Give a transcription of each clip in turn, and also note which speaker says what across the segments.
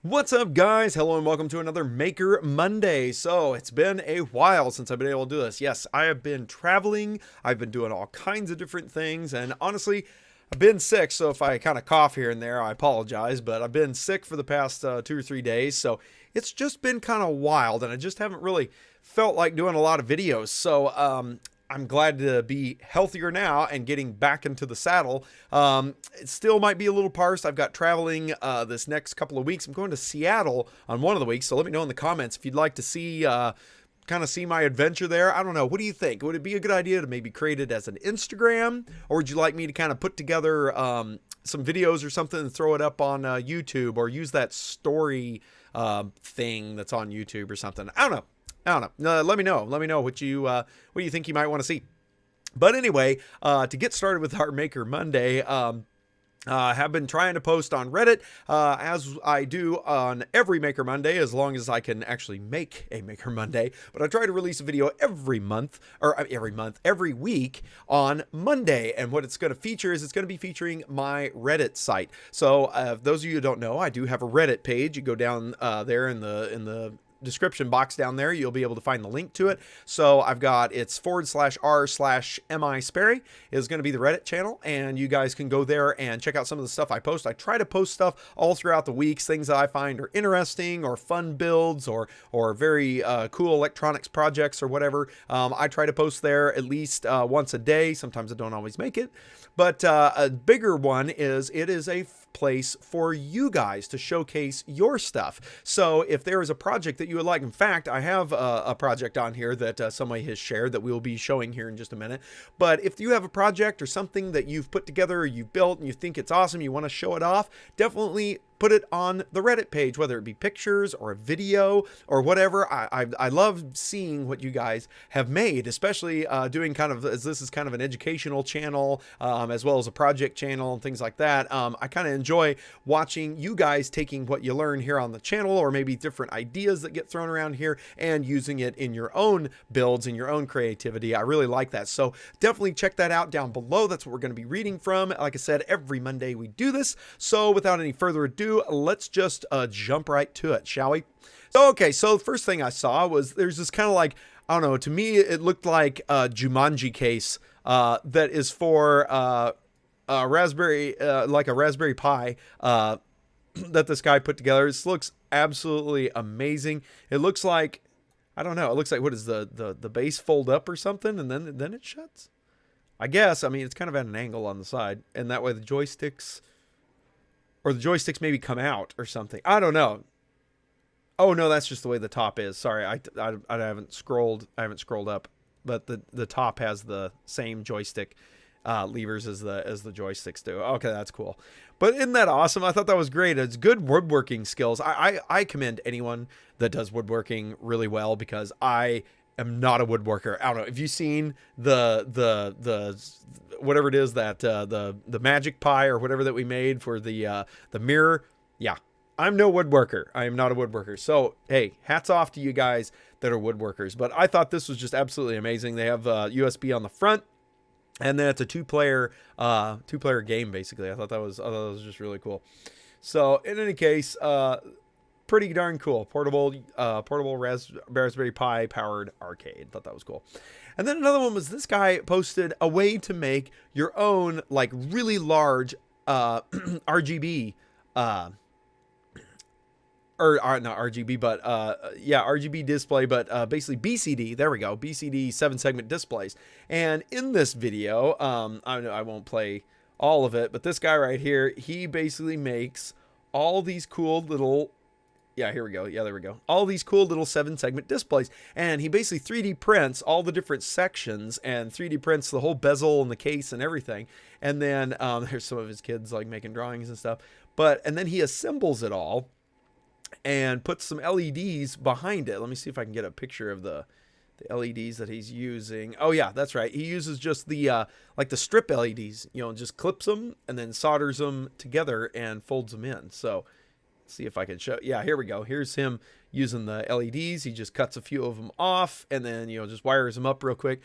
Speaker 1: What's up, guys? Hello and welcome to another Maker Monday. So it's been a while since I've been able to do this. Yes, I have been traveling. I've been doing all kinds of different things, and honestly, I've been sick. So if I kind of cough here and there, I apologize. But I've been sick for the past 2 or 3 days, so it's just been kind of wild, and I just haven't really felt like doing a lot of videos. So I'm glad to be healthier now and getting back into the saddle. It still might be a little parsed. I've got traveling this next couple of weeks. I'm going to Seattle on one of the weeks, so let me know in the comments if you'd like to see kind of see my adventure there. I don't know. What do you think? Would it be a good idea to maybe create it as an Instagram, or would you like me to kind of put together some videos or something and throw it up on YouTube, or use that story thing that's on YouTube or something? I don't know. Let me know. Let me know what you think you might want to see. But anyway, to get started with our Maker Monday, have been trying to post on Reddit, as I do on every Maker Monday, as long as I can actually make a Maker Monday. But I try to release a video every week on Monday. And what it's going to feature is it's going to be featuring my Reddit site. So those of you who don't know, I do have a Reddit page. You go down there in the description box down there, you'll be able to find the link to it. So I've got, it's /r/misperry is going to be the Reddit channel, and you guys can go there and check out some of the stuff I post. I try to post stuff all throughout the weeks, things that I find are interesting or fun builds or very cool electronics projects or whatever. I try to post there at least once a day. Sometimes I don't always make it, but a bigger one is it is a place for you guys to showcase your stuff. So if there is a project that you would like, in fact, I have a project on here that somebody has shared that we will be showing here in just a minute. But if you have a project or something that you've put together or you've built and you think it's awesome, you want to show it off, definitely put it on the Reddit page, whether it be pictures or a video or whatever. I love seeing what you guys have made, especially doing kind of, as this is kind of an educational channel, as well as a project channel and things like that. I kind of enjoy watching you guys taking what you learn here on the channel, or maybe different ideas that get thrown around here, and using it in your own builds and your own creativity. I really like that. So definitely check that out down below. That's what we're going to be reading from. Like I said, every Monday we do this. So without any further ado, let's just jump right to it, shall we? Okay, so the first thing I saw was there's this kind of like, I don't know, to me it looked like a Jumanji case that is for Raspberry, like a Raspberry Pi that this guy put together. This looks absolutely amazing. It looks like, I don't know, it looks like, what is the base fold up or something, and then it shuts, I guess. I mean, it's kind of at an angle on the side, and that way the joysticks maybe come out or something. I don't know. Oh no, that's just the way the top is. Sorry, I haven't scrolled up, but the top has the same joystick levers as the joysticks do. Okay, that's cool. But isn't that awesome? I thought that was great. It's good woodworking skills. I commend anyone that does woodworking really well, because I am not a woodworker. I don't know if you've seen the whatever it is that the magic pie or whatever that we made for the mirror. Yeah, I'm no woodworker. I am not a woodworker. So hey, hats off to you guys that are woodworkers. But I thought this was just absolutely amazing. They have USB on the front, and then it's a two-player game basically. I thought that was just really cool. So in any case, pretty darn cool. Portable Raspberry Pi powered arcade. Thought that was cool. And then another one was, this guy posted a way to make your own like really large RGB or not RGB, but yeah, RGB display, but basically BCD. There we go, BCD 7-segment displays. And in this video, I won't play all of it, but this guy right here, he basically makes all these cool little, yeah, here we go. Yeah, there we go. All these cool little 7-segment displays. And he basically 3D prints all the different sections, and 3D prints the whole bezel and the case and everything. And then there's some of his kids like making drawings and stuff. And then he assembles it all and puts some LEDs behind it. Let me see if I can get a picture of the LEDs that he's using. Oh yeah, that's right. He uses just the like the strip LEDs, you know, just clips them and then solders them together and folds them in. So see if I can show. Yeah, here we go. Here's him using the LEDs. He just cuts a few of them off and then, you know, just wires them up real quick.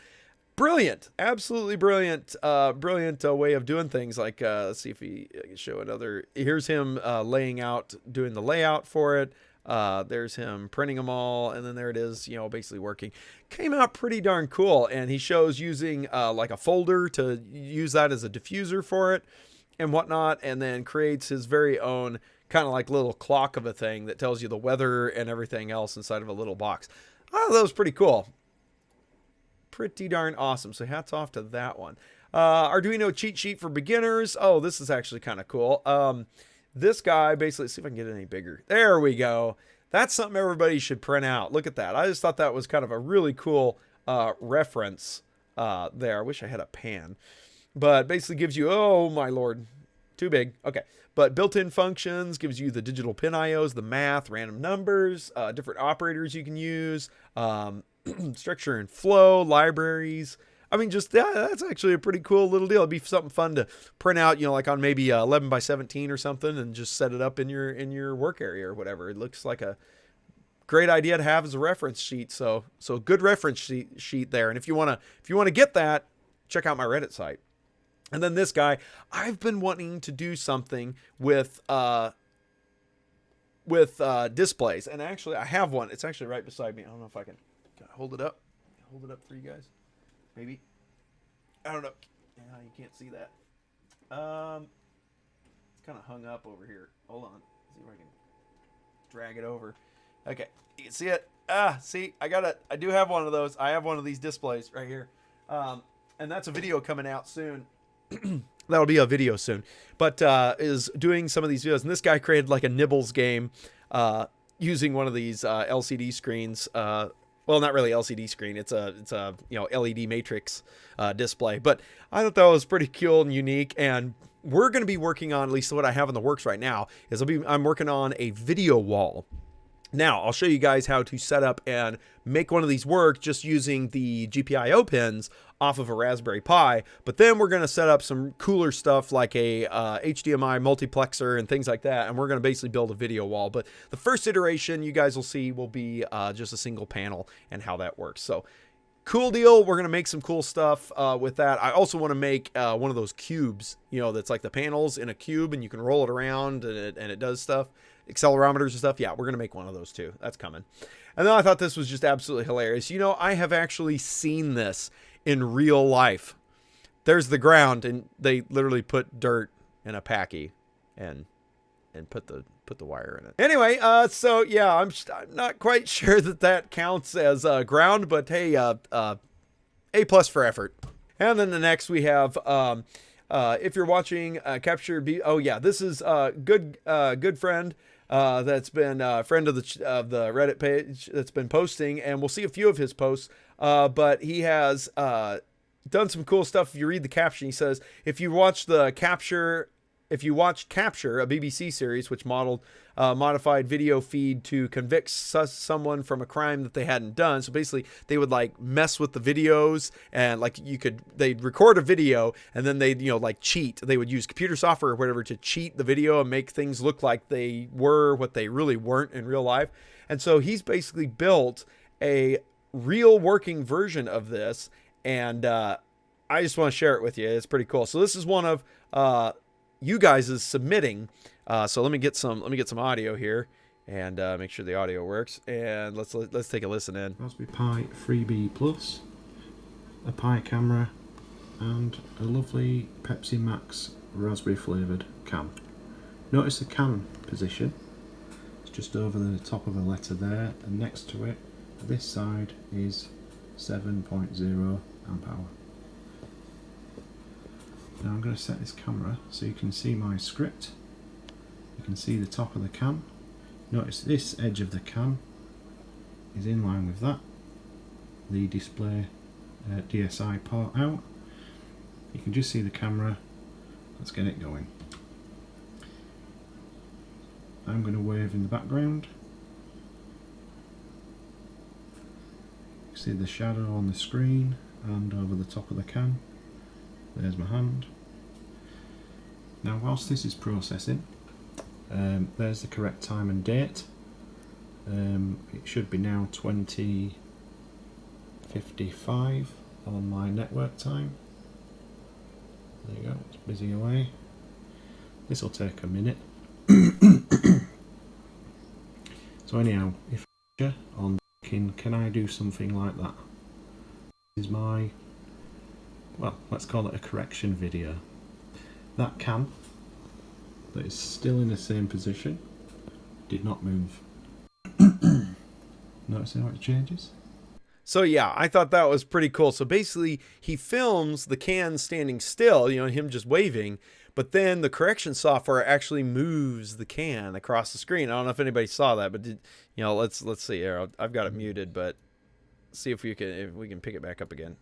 Speaker 1: brilliant, absolutely brilliant, brilliant way of doing things. Like, let's see if I can show another. Here's him laying out, doing the layout for it. There's him printing them all, and then there it is, you know, basically working. Came out pretty darn cool, and he shows using like a folder to use that as a diffuser for it and whatnot, and then creates his very own kind of like little clock of a thing that tells you the weather and everything else inside of a little box. Oh, that was pretty cool. Pretty darn awesome. So hats off to that one. Arduino cheat sheet for beginners. Oh, this is actually kind of cool. This guy basically, let's see if I can get it any bigger. There we go. That's something everybody should print out. Look at that. I just thought that was kind of a really cool reference there. I wish I had a pan. But basically gives you, oh my lord, too big. Okay. But built-in functions, gives you the digital pin IOs, the math, random numbers, different operators you can use, structure and flow, libraries. I mean, just that's actually a pretty cool little deal. It'd be something fun to print out, you know, like on maybe 11 by 17 or something, and just set it up in your work area or whatever. It looks like a great idea to have as a reference sheet. So good reference sheet there. And if you wanna get that, check out my Reddit site. And then this guy, I've been wanting to do something with displays, and actually I have one. It's actually right beside me. I don't know if I can hold it up. Hold it up for you guys. Maybe. I don't know. Yeah, you can't see that. It's kind of hung up over here. Hold on. See if I can drag it over. Okay, you can see it. See, I got it. I do have one of those. I have one of these displays right here. And that's a video coming out soon. That'll be a video soon, but is doing some of these videos, and this guy created like a Nibbles game using one of these LCD screens. Well, not really LCD screen. It's a you know, LED matrix display, but I thought that was pretty cool and unique. And we're going to be working on, at least what I have in the works right now, is I'm working on a video wall. Now, I'll show you guys how to set up and make one of these work just using the GPIO pins off of a Raspberry Pi. But then we're going to set up some cooler stuff like a HDMI multiplexer and things like that. And we're going to basically build a video wall. But the first iteration you guys will see will be just a single panel and how that works. So cool deal. We're going to make some cool stuff with that. I also want to make one of those cubes, you know, that's like the panels in a cube and you can roll it around and it does stuff. Accelerometers and stuff. Yeah, we're going to make one of those too. That's coming. And then I thought this was just absolutely hilarious. You know, I have actually seen this in real life. There's the ground, and they literally put dirt in a packy and put the wire in it. Anyway, so yeah, I'm not quite sure that counts as ground, but hey, A+ for effort. And then the next we have if you're watching Capture B. Oh yeah, this is good friend. That's been a friend of the Reddit page that's been posting, and we'll see a few of his posts. But he has done some cool stuff. If you read the caption, he says, if you watched Capture, a BBC series which modeled modified video feed to convict someone from a crime that they hadn't done. So basically, they would like mess with the videos, and like they'd record a video, and then they'd, you know, like cheat. They would use computer software or whatever to cheat the video and make things look like they were what they really weren't in real life. And so he's basically built a real working version of this, and I just want to share it with you. It's pretty cool. So this is one of you guys is submitting. So let me get some audio here and make sure the audio works, and let's take a listen in.
Speaker 2: Raspberry Pi 3B Plus, a Pi camera, and a lovely Pepsi Max raspberry flavoured can. Notice the can position. It's just over the top of a letter there, and next to it, this side is 7.0 amp hour. Now I'm going to set this camera so you can see my script. You can see the top of the can. Notice this edge of the can is in line with that. The display DSI port out. You can just see the camera. Let's get it going. I'm going to wave in the background. You can see the shadow on the screen and over the top of the can. There's my hand. Now whilst this is processing, there's the correct time and date. It should be now 20:55 on my network time. There you go, it's busy away. This will take a minute. So anyhow, if on can I do something like that? This is my, well, let's call it a correction video. That can, that is still in the same position, did not move. Notice how it changes?
Speaker 1: So yeah, I thought that was pretty cool. So basically he films the can standing still, you know, him just waving, but then the correction software actually moves the can across the screen. I don't know if anybody saw that, but did, you know, let's see here. I've got it muted, but see if we can pick it back up again.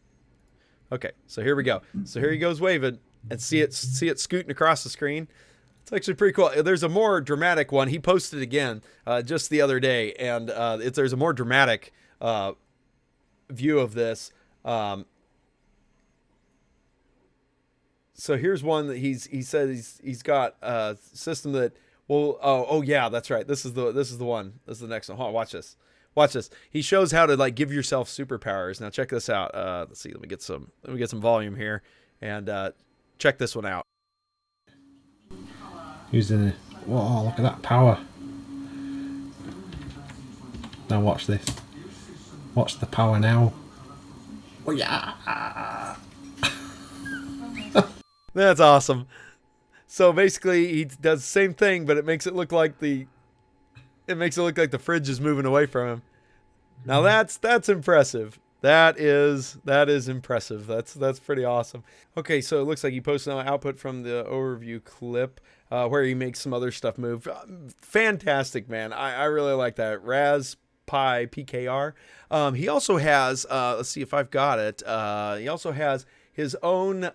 Speaker 1: Okay, so here we go. So here he goes waving, and see it scooting across the screen. It's actually pretty cool. There's a more dramatic one. He posted again just the other day, and there's a more dramatic view of this. So here's one that he said he's got a system that will oh yeah, that's right. This is the one. This is the next one. Hold on, watch this. Watch this. He shows how to like give yourself superpowers. Now check this out. Let's see. Let me get some volume here and check this one out.
Speaker 2: Using it. Whoa, look at that power. Now watch this. Watch the power now. Oh yeah.
Speaker 1: That's awesome. So basically he does the same thing, but it makes it look like the fridge is moving away from him. Now that's impressive. That is impressive. That's pretty awesome. Okay, so it looks like he posted an output from the overview clip where he makes some other stuff move. Fantastic, man. I really like that. RetroPi PKR. He also has let's see if I've got it. He also has his own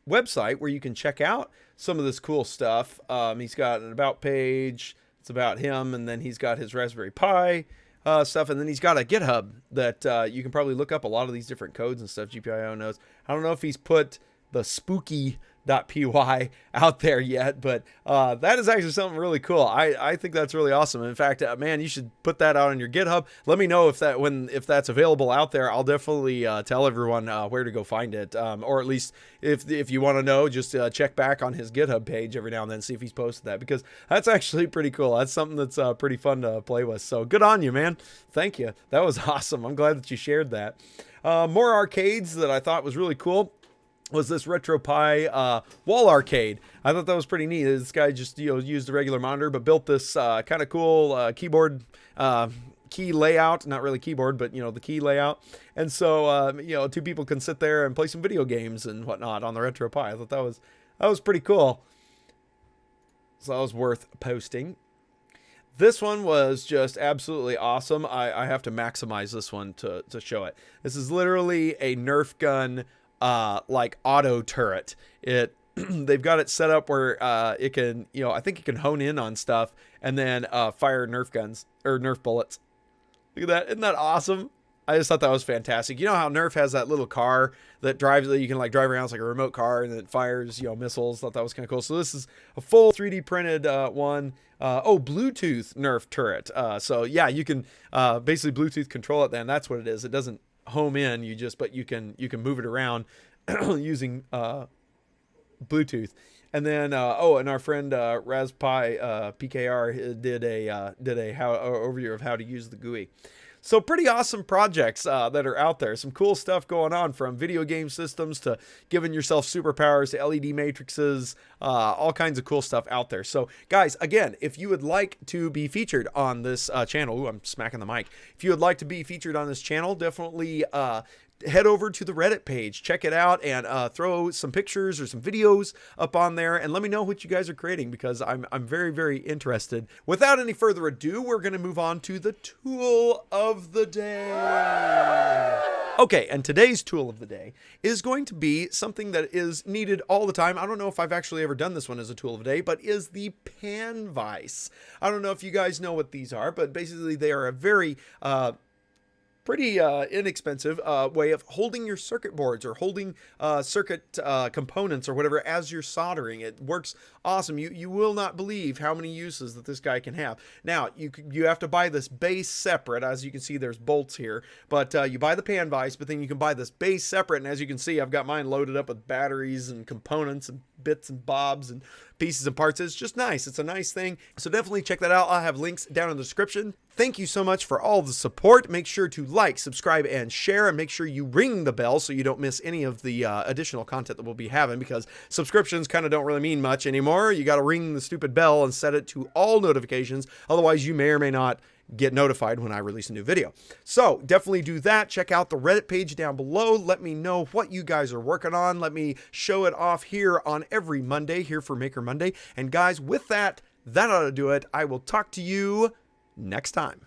Speaker 1: website where you can check out some of this cool stuff. He's got an about page. It's about him, and then he's got his Raspberry Pi stuff, and then he's got a GitHub that you can probably look up a lot of these different codes and stuff. GPIO knows. I don't know if he's put the spooky.py out there yet, but that is actually something really cool. I think that's really awesome. In fact, man, you should put that out on your GitHub. Let me know if that's available out there. I'll definitely tell everyone where to go find it, or at least if you want to know, just check back on his GitHub page every now and then, see if he's posted that, because that's actually pretty cool. That's something that's pretty fun to play with. So good on you, man. Thank you. That was awesome. I'm glad that you shared that. More arcades that I thought was really cool was this RetroPi wall arcade. I thought that was pretty neat. This guy just used a regular monitor, but built this kind of cool keyboard key layout. Not really keyboard, but the key layout. And so two people can sit there and play some video games and whatnot on the RetroPi. I thought that was pretty cool. So that was worth posting. This one was just absolutely awesome. I have to maximize this one to show it. This is literally a Nerf gun like auto turret. They've got it set up where it can, I think it can hone in on stuff and then fire Nerf guns or Nerf bullets. Look at that. Isn't that awesome? I just thought that was fantastic. You know how Nerf has that little car that you can like drive around, it's like a remote car, and it fires, missiles. Thought that was kind of cool. So this is a full 3D printed one. Bluetooth Nerf turret. So yeah, you can basically Bluetooth control it. Then that's what it is. It doesn't home in, but you can move it around using Bluetooth. And then and our friend RetroPi PKR did a overview of how to use the GUI. So pretty awesome projects that are out there. Some cool stuff going on, from video game systems to giving yourself superpowers to LED matrices, all kinds of cool stuff out there. So guys, again, if you would like to be featured on this channel, ooh, I'm smacking the mic. If you would like to be featured on this channel, definitely head over to the Reddit page, check it out, and throw some pictures or some videos up on there, and let me know what you guys are creating, because I'm very, very interested. Without any further ado, we're going to move on to the tool of the day. Okay, and today's tool of the day is going to be something that is needed all the time. I don't know if I've actually ever done this one as a tool of the day, but is the Panvise. I don't know if you guys know what these are, but basically they are a very pretty inexpensive way of holding your circuit boards or holding circuit components or whatever as you're soldering. It works awesome. You will not believe how many uses that this guy can have. Now, you have to buy this base separate. As you can see, there's bolts here, but you buy the Panvise, but then you can buy this base separate, and as you can see, I've got mine loaded up with batteries and components and bits and bobs and pieces and parts. It's just nice. It's a nice thing. So definitely check that out. I'll have links down in the description. Thank you so much for all the support. Make sure to like, subscribe, and share, and make sure you ring the bell so you don't miss any of the additional content that we'll be having, because subscriptions kind of don't really mean much anymore. You got to ring the stupid bell and set it to all notifications. Otherwise, you may or may not get notified when I release a new video. So definitely do that. Check out the Reddit page down below. Let me know what you guys are working on. Let me show it off here on every Monday here for Maker Monday. And guys, with that ought to do it. I will talk to you next time.